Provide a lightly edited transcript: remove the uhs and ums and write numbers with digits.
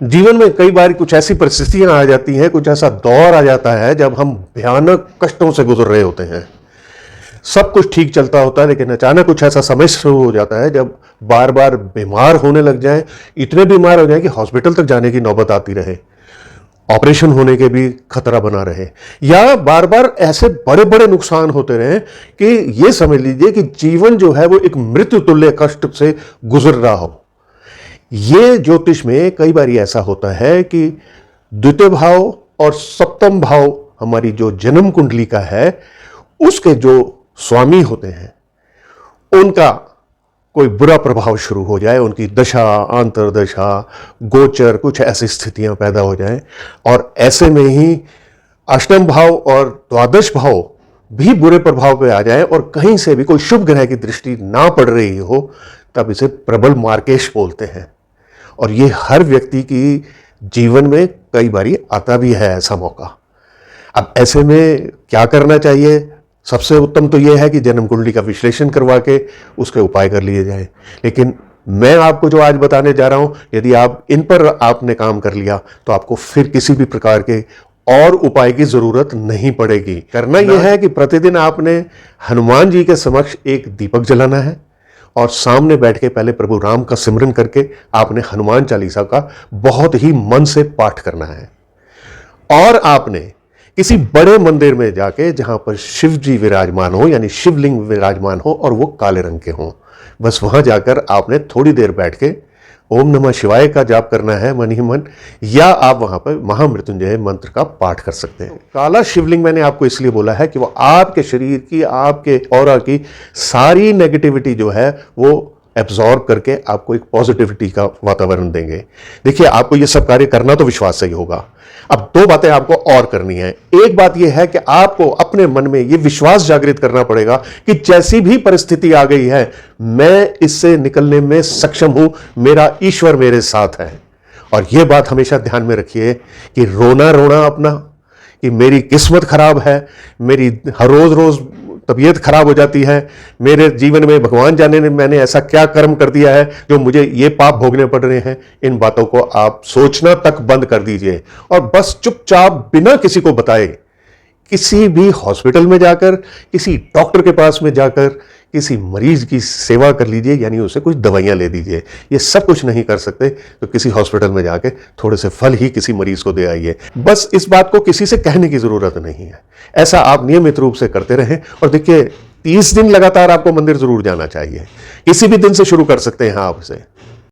जीवन में कई बार कुछ ऐसी परिस्थितियां आ जाती हैं, कुछ ऐसा दौर आ जाता है जब हम भयानक कष्टों से गुजर रहे होते हैं। सब कुछ ठीक चलता होता है, लेकिन अचानक कुछ ऐसा समय शुरू हो जाता है जब बार बार बीमार होने लग जाएं, इतने बीमार हो जाएं कि हॉस्पिटल तक जाने की नौबत आती रहे, ऑपरेशन होने के भी खतरा बना रहे, या बार बार ऐसे बड़े बड़े नुकसान होते रहे कि ये समझ लीजिए कि जीवन जो है वो एक मृत्यु तुल्य कष्ट से गुजर रहा हो। ये ज्योतिष में कई बार ऐसा होता है कि द्वितीय भाव और सप्तम भाव हमारी जो जन्म कुंडली का है, उसके जो स्वामी होते हैं उनका कोई बुरा प्रभाव शुरू हो जाए, उनकी दशा, अंतर्दशा, गोचर, कुछ ऐसी स्थितियां पैदा हो जाएं, और ऐसे में ही अष्टम भाव और द्वादश भाव भी बुरे प्रभाव पे आ जाए और कहीं से भी कोई शुभ ग्रह की दृष्टि ना पड़ रही हो, तब इसे प्रबल मार्केश बोलते हैं। और ये हर व्यक्ति की जीवन में कई बार आता भी है ऐसा मौका। अब ऐसे में क्या करना चाहिए? सबसे उत्तम तो यह है कि जन्म कुंडली का विश्लेषण करवा के उसके उपाय कर लिए जाए। लेकिन मैं आपको जो आज बताने जा रहा हूं, यदि आप इन पर आपने काम कर लिया तो आपको फिर किसी भी प्रकार के और उपाय की जरूरत नहीं पड़ेगी। करना यह है कि प्रतिदिन आपने हनुमान जी के समक्ष एक दीपक जलाना है और सामने बैठ के पहले प्रभु राम का सिमरन करके आपने हनुमान चालीसा का बहुत ही मन से पाठ करना है। और आपने किसी बड़े मंदिर में जाके जहां पर शिव जी विराजमान हो, यानी शिवलिंग विराजमान हो और वो काले रंग के हों, बस वहां जाकर आपने थोड़ी देर बैठ के ओम नमः शिवाय का जाप करना है मन ही मन, या आप वहां पर महामृत्युंजय मंत्र का पाठ कर सकते हैं। काला शिवलिंग मैंने आपको इसलिए बोला है कि वो आपके शरीर की, आपके ऑरा की सारी नेगेटिविटी जो है वो एब्जॉर्ब करके आपको एक पॉजिटिविटी का वातावरण देंगे। देखिए, आपको ये सब कार्य करना तो विश्वास से ही होगा। अब दो बातें आपको और करनी है। एक बात यह है कि आपको अपने मन में यह विश्वास जागृत करना पड़ेगा कि जैसी भी परिस्थिति आ गई है, मैं इससे निकलने में सक्षम हूं, मेरा ईश्वर मेरे साथ है। और यह बात हमेशा ध्यान में रखिए कि रोना रोना अपना कि मेरी किस्मत खराब है, मेरी हर रोज रोज तबीयत खराब हो जाती है, मेरे जीवन में भगवान जाने ने मैंने ऐसा क्या कर्म कर दिया है जो मुझे ये पाप भोगने पड़ रहे हैं, इन बातों को आप सोचना तक बंद कर दीजिए और बस चुपचाप बिना किसी को बताए किसी भी हॉस्पिटल में जाकर, किसी डॉक्टर के पास में जाकर किसी मरीज की सेवा कर लीजिए, यानी उसे कुछ दवाइयां ले दीजिए। ये सब कुछ नहीं कर सकते तो किसी हॉस्पिटल में जाके थोड़े से फल ही किसी मरीज को दे आइए। बस इस बात को किसी से कहने की जरूरत नहीं है। ऐसा आप नियमित रूप से करते रहें और देखिए 30 दिन लगातार आपको मंदिर जरूर जाना चाहिए। किसी भी दिन से शुरू कर सकते हैं आप इसे।